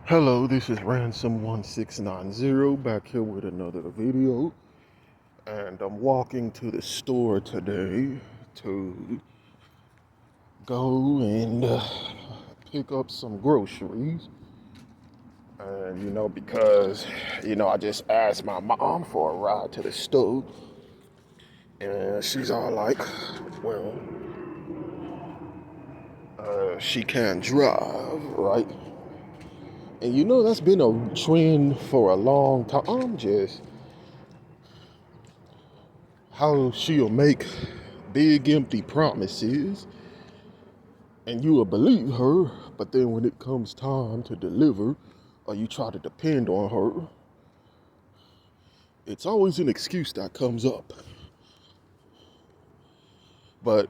Hello, this is Ransom1690 back here with another video, and I'm walking to the store today to go and pick up some groceries. And because I just asked my mom for a ride to the store, and she's all like, well, she can't drive, right? And that's been a trend for a long time, just how she'll make big empty promises and you will believe her, but then when it comes time to deliver or you try to depend on her, it's always an excuse that comes up. But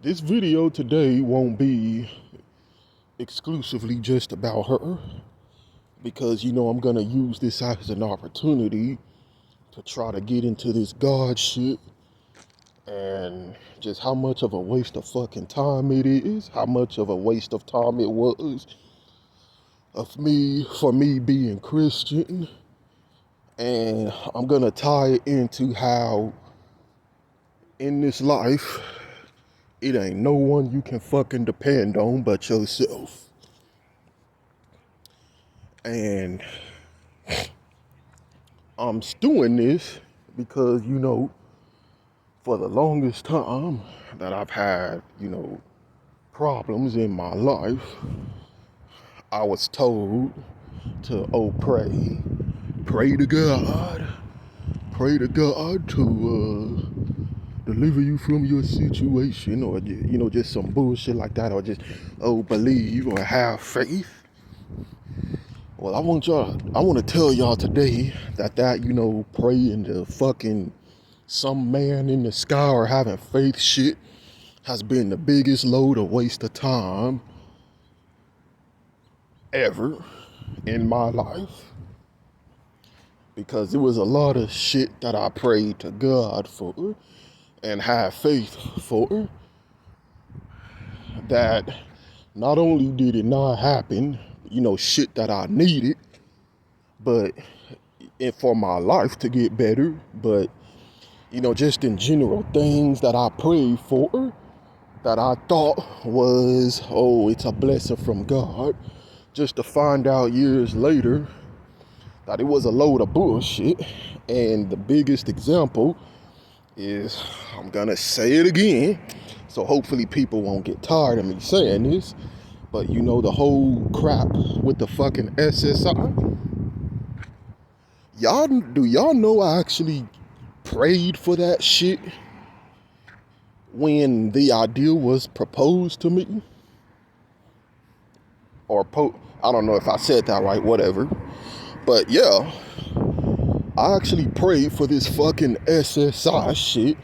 this video today won't be exclusively just about her, because I'm gonna use this as an opportunity to try to get into this God shit and just how much of a waste of fucking time it is, how much of a waste of time it was for me being Christian. And I'm gonna tie it into how in this life, it ain't no one you can fucking depend on but yourself. And I'm doing this because, for the longest time that I've had, problems in my life, I was told to, pray to God to deliver you from your situation, or just some bullshit like that, or just believe or have faith. Well, I want to tell y'all today that praying to fucking some man in the sky or having faith shit has been the biggest load of waste of time ever in my life. Because it was a lot of shit that I prayed to God for and had faith for that not only did it not happen, shit that I needed, but for my life to get better, but just in general, things that I prayed for that I thought was, it's a blessing from God, just to find out years later that it was a load of bullshit. And the biggest example is, I'm gonna say it again, so hopefully people won't get tired of me saying this, but the whole crap with the fucking SSI. Do y'all know I actually prayed for that shit when the idea was proposed to me? I don't know if I said that right, whatever. But yeah, I actually prayed for this fucking SSI shit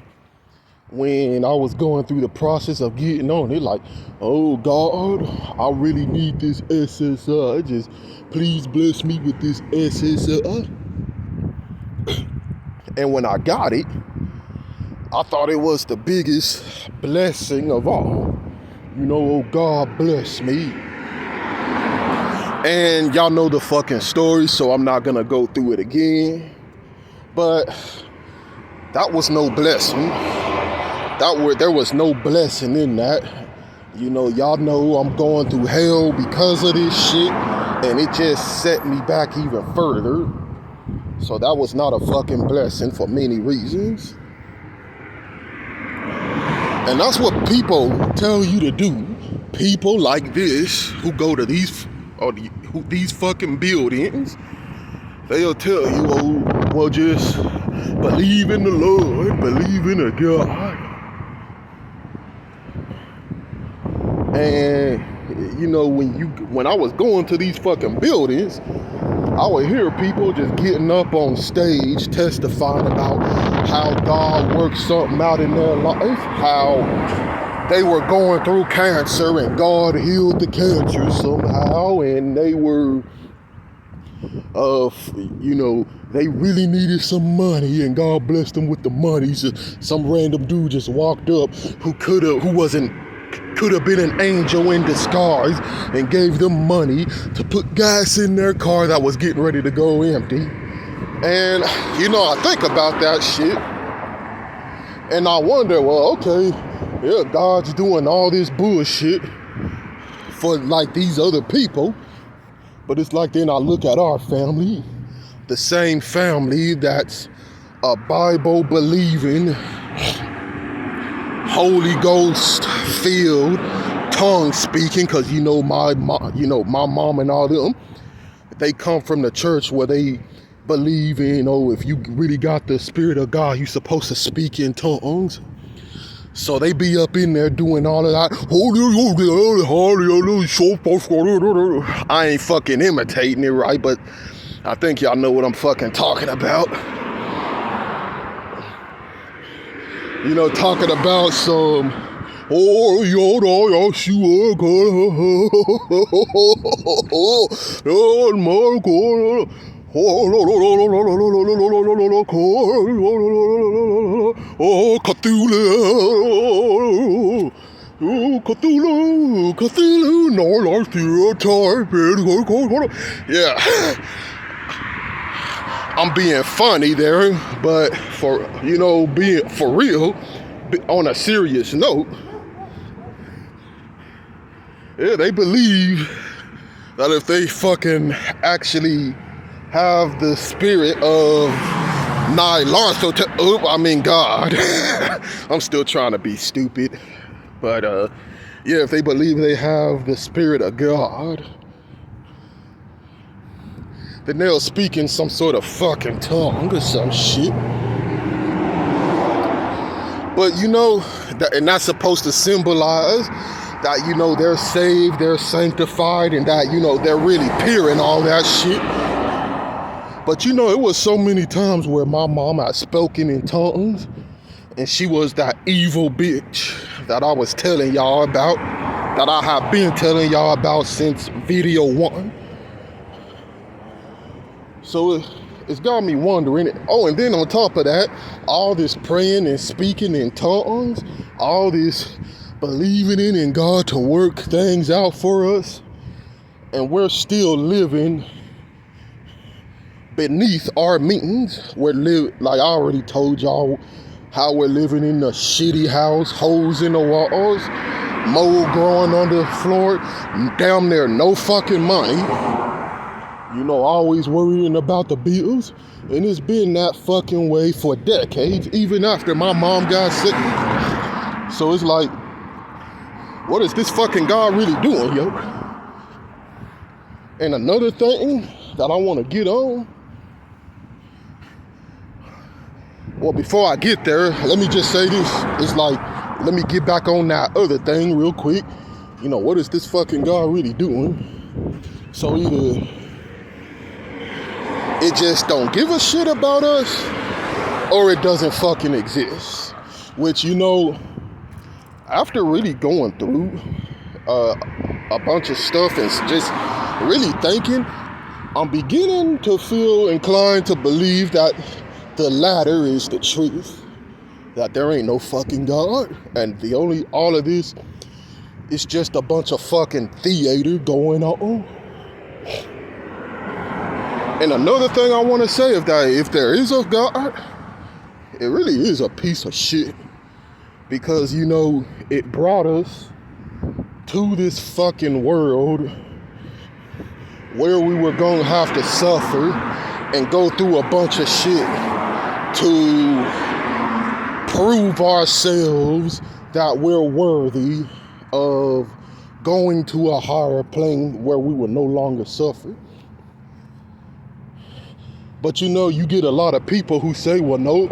when I was going through the process of getting on it. Like, oh God, I really need this SSI. Just please bless me with this SSI. And when I got it, I thought it was the biggest blessing of all. Oh God bless me. And y'all know the fucking story, so I'm not gonna go through it again. But that was no blessing. There was no blessing in that. Y'all know I'm going through hell because of this shit, and it just set me back even further. So that was not a fucking blessing for many reasons. And that's what people tell you to do. People like this who go to these fucking buildings, they'll tell you, well, just believe in the Lord, believe in a God. And when I was going to these fucking buildings, I would hear people just getting up on stage testifying about how God worked something out in their life, how they were going through cancer and God healed the cancer somehow, and they were they really needed some money and God blessed them with the money. So some random dude just walked up who could have been an angel in disguise and gave them money to put gas in their car that was getting ready to go empty. And, I think about that shit. And I wonder, well, okay, yeah, God's doing all this bullshit for like these other people. But it's like then I look at our family, the same family that's a Bible believing, Holy Ghost filled, tongue speaking, because my mom and all them, they come from the church where they believe in, if you really got the Spirit of God, you're supposed to speak in tongues. So they be up in there doing all of that. I ain't fucking imitating it, right? But I think y'all know what I'm fucking talking about. Talking about some, Cthulhu. Cthulhu, no life your type. Yeah. I'm being funny there, but being for real, on a serious note, yeah, they believe that if they fucking actually have the spirit of God. I'm still trying to be stupid. But, if they believe they have the Spirit of God, then they'll speak in some sort of fucking tongue or some shit. But, and that's supposed to symbolize that, they're saved, they're sanctified, and that, they're really pure and all that shit. But it was so many times where my mom had spoken in tongues, and she was that evil bitch that I was telling y'all about, that I have been telling y'all about since video 1. So it's got me wondering. Oh, and then on top of that, all this praying and speaking in tongues, all this believing in God to work things out for us, and we're still living beneath our means. Like I already told y'all how we're living in a shitty house, holes in the walls, mold growing on the floor, damn near no fucking money. Always worrying about the bills. And it's been that fucking way for decades, even after my mom got sick. So it's like, what is this fucking God really doing, yo? And another thing that I want to get on, well, before I get there, let me just say this. It's like, let me get back on that other thing real quick. What is this fucking God really doing? So either it just don't give a shit about us, or it doesn't fucking exist. Which, after really going through a bunch of stuff and just really thinking, I'm beginning to feel inclined to believe that the latter is the truth, that there ain't no fucking God, and all of this is just a bunch of fucking theater going on. And another thing I want to say is that if there is a God, it really is a piece of shit, because it brought us to this fucking world where we were gonna have to suffer and go through a bunch of shit to prove ourselves that we're worthy of going to a higher plane where we will no longer suffer. But you get a lot of people who say, well, no,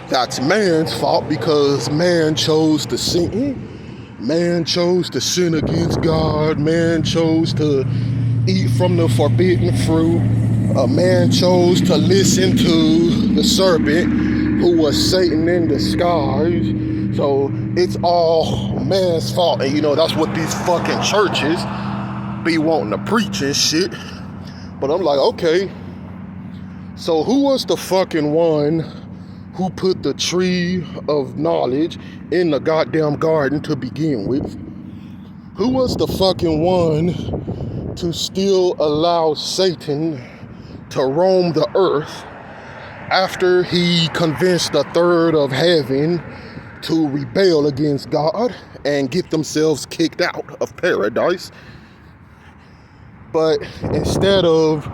that's man's fault because man chose to sin. Man chose to sin against God. Man chose to eat from the forbidden fruit. A man chose to listen to the serpent, who was Satan in disguise. So it's all man's fault. And that's what these fucking churches be wanting to preach and shit. But I'm like, okay, so who was the fucking one who put the tree of knowledge in the goddamn garden to begin with? Who was the fucking one to still allow Satan to roam the earth after he convinced a third of heaven to rebel against God and get themselves kicked out of paradise? But instead of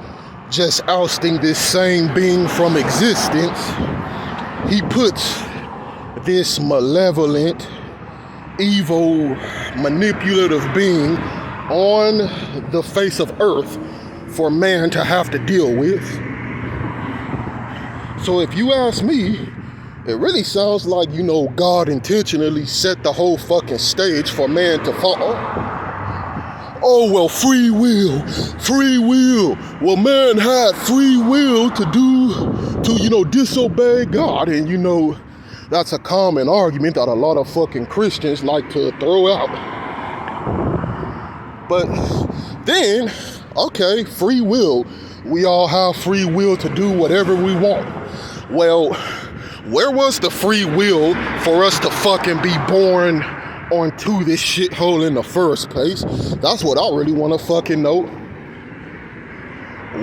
just ousting this same being from existence, he puts this malevolent, evil, manipulative being on the face of earth for man to have to deal with. So if you ask me, it really sounds like, God intentionally set the whole fucking stage for man to fall. Oh, well, free will. Well, man had free will to disobey God. And, that's a common argument that a lot of fucking Christians like to throw out. But then, okay, free will. We all have free will to do whatever we want. Well, where was the free will for us to fucking be born onto this shithole in the first place? That's what I really want to fucking know.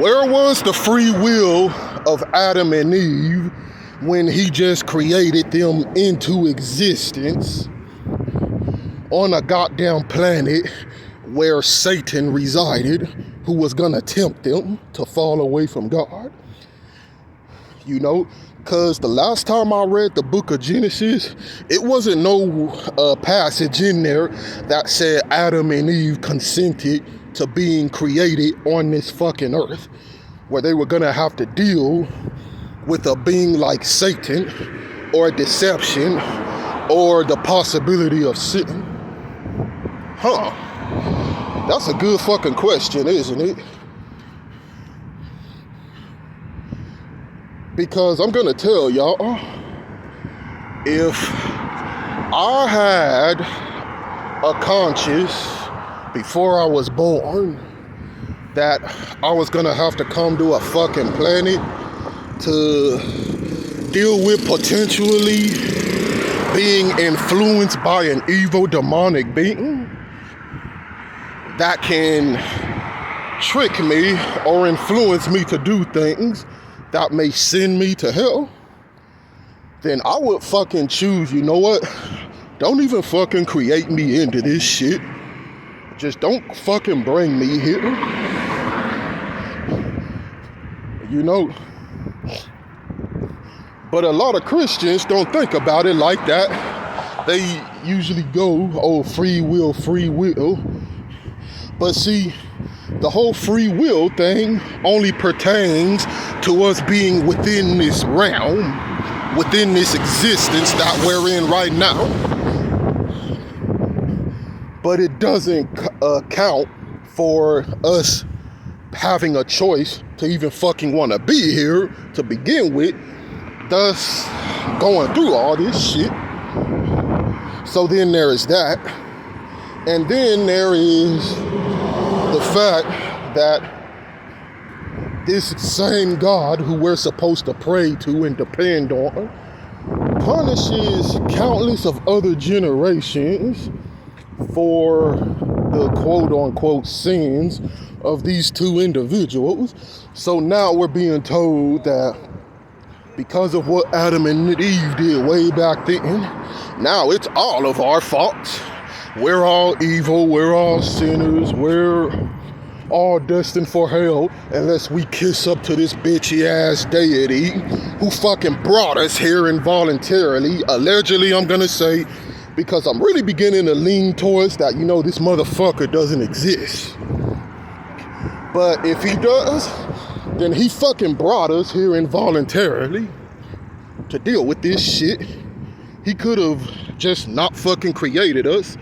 Where was the free will of Adam and Eve when he just created them into existence on a goddamn planet where Satan resided, who was gonna tempt them to fall away from God? Because the last time I read the book of Genesis, it wasn't no passage in there that said Adam and Eve consented to being created on this fucking earth, where they were gonna have to deal with a being like Satan, or deception, or the possibility of sin. That's a good fucking question, isn't it? Because I'm gonna tell y'all, if I had a conscience before I was born that I was gonna have to come to a fucking planet to deal with potentially being influenced by an evil demonic being that can trick me or influence me to do things that may send me to hell, then I would fucking choose, you know what? Don't even fucking create me into this shit. Just don't fucking bring me here. But a lot of Christians don't think about it like that. They usually go, oh, free will. But see, the whole free will thing only pertains to us being within this realm, within this existence that we're in right now. But it doesn't account for us having a choice to even fucking want to be here to begin with, thus going through all this shit. So then there is that. And then there is the fact that this same God who we're supposed to pray to and depend on punishes countless of other generations for the quote-unquote sins of these two individuals. So now we're being told that because of what Adam and Eve did way back then, now it's all of our fault. We're all evil, we're all sinners, we're all destined for hell unless we kiss up to this bitchy ass deity who fucking brought us here involuntarily, allegedly, I'm gonna say, because I'm really beginning to lean towards that, this motherfucker doesn't exist. But if he does, then he fucking brought us here involuntarily to deal with this shit. He could have just not fucking created us.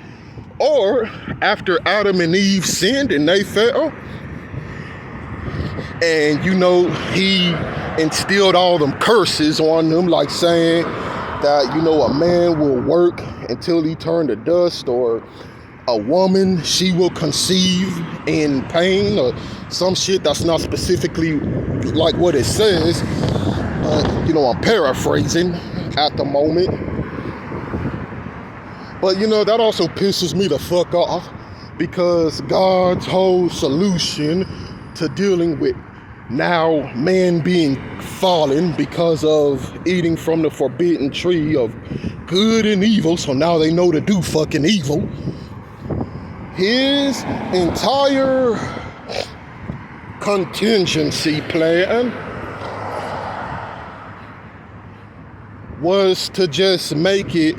Or after Adam and Eve sinned and they fell, and he instilled all them curses on them, like saying that a man will work until he turn to dust, or a woman, she will conceive in pain, or some shit that's not specifically like what it says. I'm paraphrasing at the moment. But that also pisses me the fuck off, because God's whole solution to dealing with now man being fallen because of eating from the forbidden tree of good and evil, so now they know to do fucking evil. His entire contingency plan was to just make it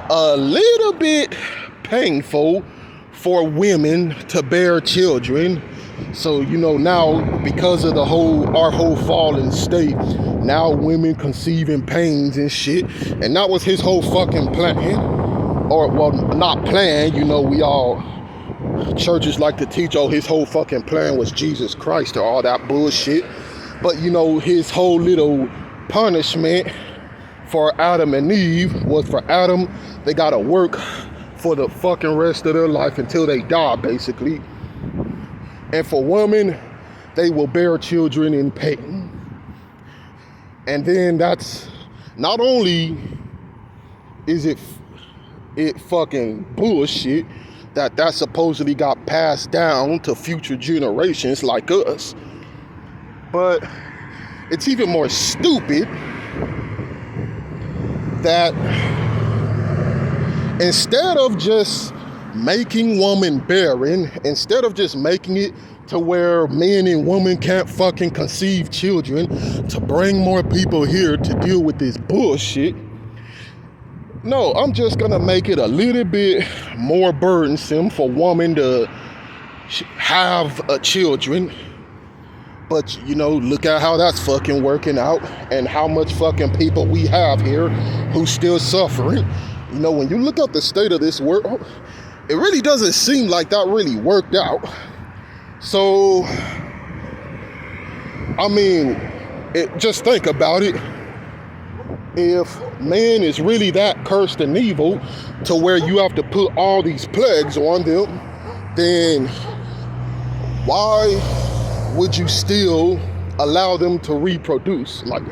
a little bit painful for women to bear children. So, you know, now because of our whole fallen state, now women conceiving pains and shit. And that was his whole fucking plan. Or, well, not plan, you know, churches like to teach, oh, his whole fucking plan was Jesus Christ or all that bullshit. But, you know, his whole little punishment for Adam and Eve was for Adam, they gotta work for the fucking rest of their life until they die, basically. And for women, they will bear children in pain. And then that's, not only is it fucking bullshit that supposedly got passed down to future generations like us, but it's even more stupid that instead of just making woman barren, instead of just making it to where men and women can't fucking conceive children, to bring more people here to deal with this bullshit, no, I'm just gonna make it a little bit more burdensome for women to have children. But, you know, look at how that's fucking working out and how much fucking people we have here who's still suffering. You know, when you look at the state of this world, it really doesn't seem like that really worked out. So, I mean, just think about it. If man is really that cursed and evil to where you have to put all these plagues on them, then why would you still allow them to reproduce? Like,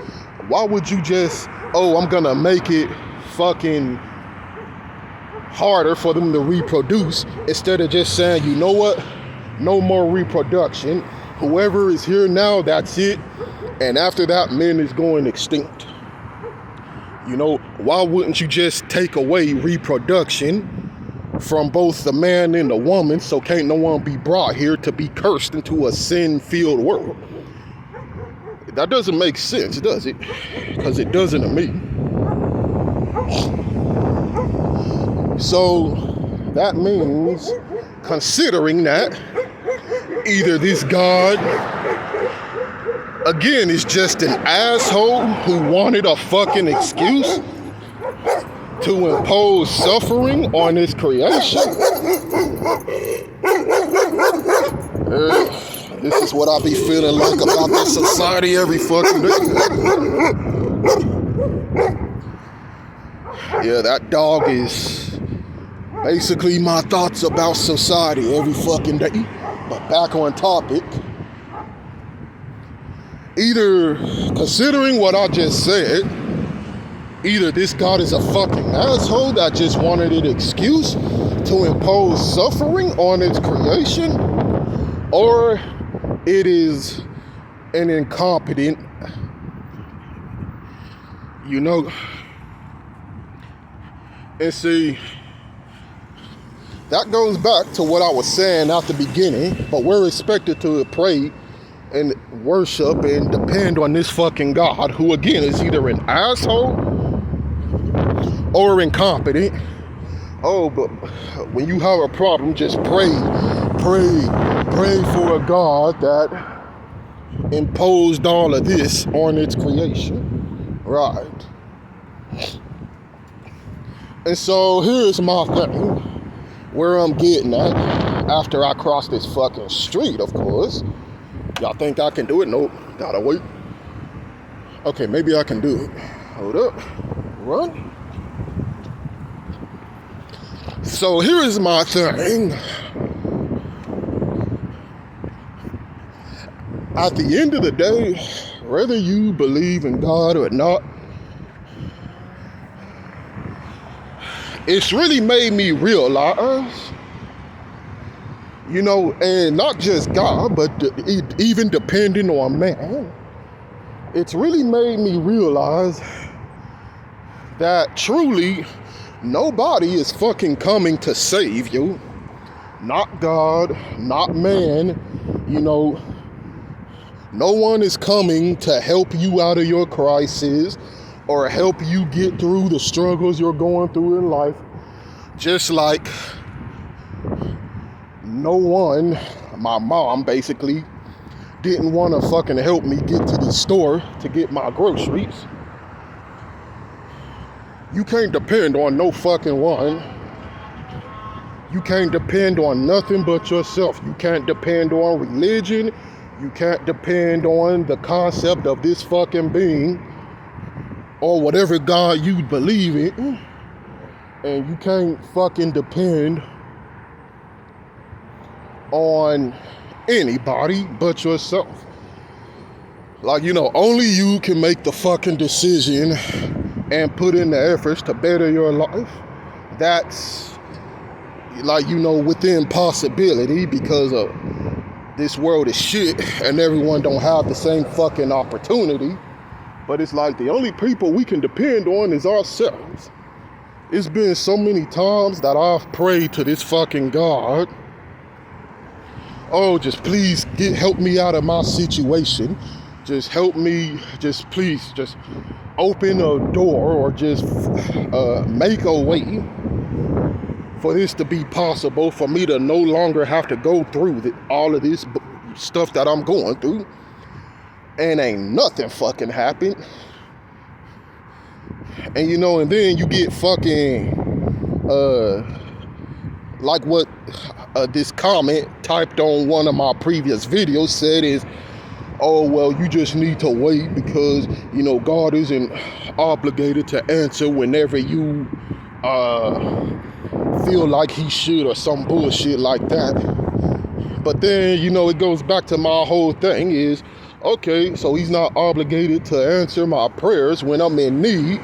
why would you just, oh, I'm gonna make it fucking harder for them to reproduce, instead of just saying, you know what, no more reproduction. Whoever is here now, that's it. And after that, men is going extinct. You know, why wouldn't you just take away reproduction from both the man and the woman, so can't no one be brought here to be cursed into a sin-filled world? That doesn't make sense, does it? Because it doesn't to me. So that means, considering that, either this God, again, is just an asshole who wanted a fucking excuse to impose suffering on his creation. This is what I be feeling like about this society every fucking day. Yeah, that dog is basically my thoughts about society every fucking day. But back on topic, either, considering what I just said, either this God is a fucking asshole that just wanted an excuse to impose suffering on its creation, or it is an incompetent, you know. And see, that goes back to what I was saying at the beginning, but we're expected to pray and worship and depend on this fucking God, who again is either an asshole or incompetent. Oh, but when you have a problem, just pray for a God that imposed all of this on its creation. Right. And so here's my thing, where I'm getting at after I cross this fucking street, of course. Y'all think I can do it? Nope. Gotta wait. Okay, maybe I can do it. Hold up. Run. So here is my thing. At the end of the day, whether you believe in God or not, it's really made me realize You know, and not just God, but even depending on man, it's really made me realize that truly nobody is fucking coming to save you. Not God, not man. You know, no one is coming to help you out of your crisis or help you get through the struggles you're going through in life. Just like no one, my mom basically, didn't want to fucking help me get to the store to get my groceries. You can't depend on no fucking one. You can't depend on nothing but yourself. You can't depend on religion. You can't depend on the concept of this fucking being or whatever God you believe in. And you can't fucking depend on anybody but yourself. Like, you know, only you can make the fucking decision and put in the efforts to better your life. That's, like, you know, within possibility, because of this world is shit and everyone don't have the same fucking opportunity. But it's like the only people we can depend on is ourselves. It's been so many times that I've prayed to this fucking God, oh, just please help me out of my situation. Just help me, just please, just open a door or just make a way for this to be possible, for me to no longer have to go through all of this stuff that I'm going through. And ain't nothing fucking happened. And you know, and then you get fucking, like what this comment typed on one of my previous videos said is, oh, well, you just need to wait because, you know, God isn't obligated to answer whenever you feel like he should, or some bullshit like that. But then, you know, it goes back to my whole thing is, okay, so he's not obligated to answer my prayers when I'm in need,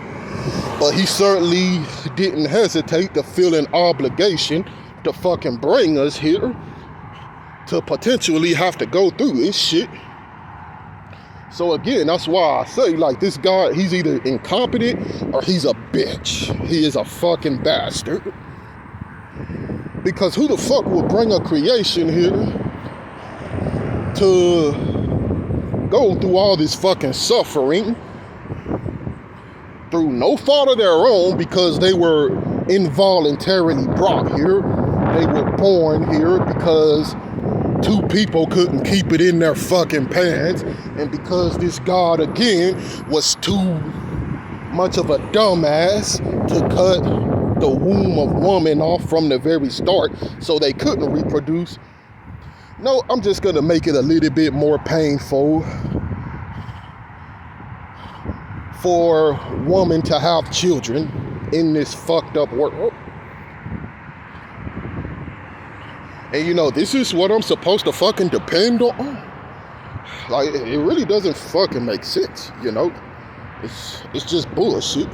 but he certainly didn't hesitate to feel an obligation to fucking bring us here to potentially have to go through this shit. So again, that's why I say, like, this guy, he's either incompetent or he's a bitch. He is a fucking bastard. Because who the fuck would bring a creation here to go through all this fucking suffering through no fault of their own, because they were involuntarily brought here. They were born here because two people couldn't keep it in their fucking pants, and because this God again was too much of a dumbass to cut the womb of woman off from the very start so they couldn't reproduce. No, I'm just gonna make it a little bit more painful for women to have children in this fucked up world. And you know, this is what I'm supposed to fucking depend on? Like, it really doesn't fucking make sense, you know? It's just bullshit.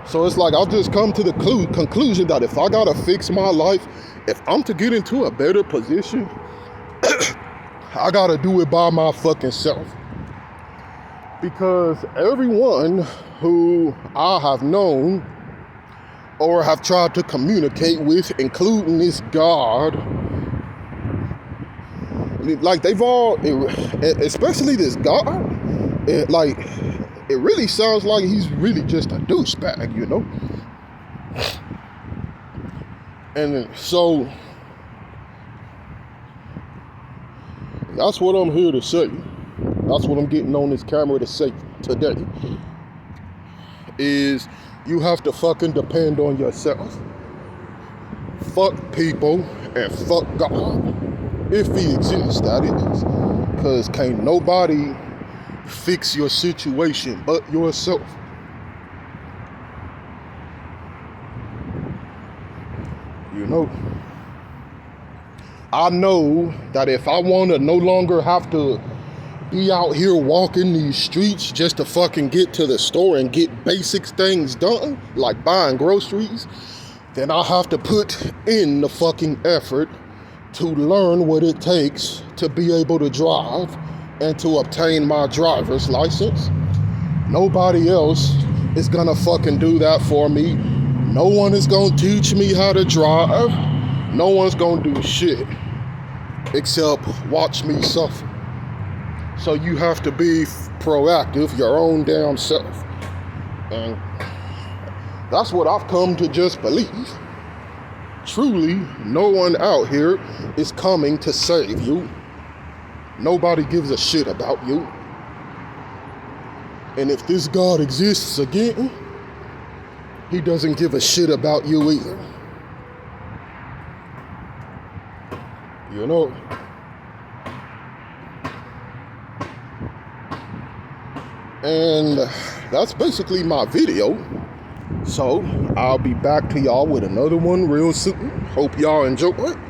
So it's like, I'll just come to the conclusion that if I gotta fix my life, if I'm to get into a better position, I gotta do it by my fucking self. Because everyone who I have known or have tried to communicate with, including this God, like, they've all, especially this God, it really sounds like he's really just a douchebag, you know? And so, that's what I'm here to say. That's what I'm getting on this camera to say today. Is you have to fucking depend on yourself. Fuck people and fuck God. If he exists, that is. Because can't nobody fix your situation but yourself. You know, I know that if I want to no longer have to be out here walking these streets just to fucking get to the store and get basic things done, like buying groceries, then I have to put in the fucking effort to learn what it takes to be able to drive and to obtain my driver's license. Nobody else is gonna fucking do that for me. No one is gonna teach me how to drive. No one's gonna do shit except watch me suffer. So you have to be proactive, your own damn self. And that's what I've come to just believe. Truly, no one out here is coming to save you. Nobody gives a shit about you. And if this God exists again, he doesn't give a shit about you either. You know? And that's basically my video. So I'll be back to y'all with another one real soon. Hope y'all enjoy it.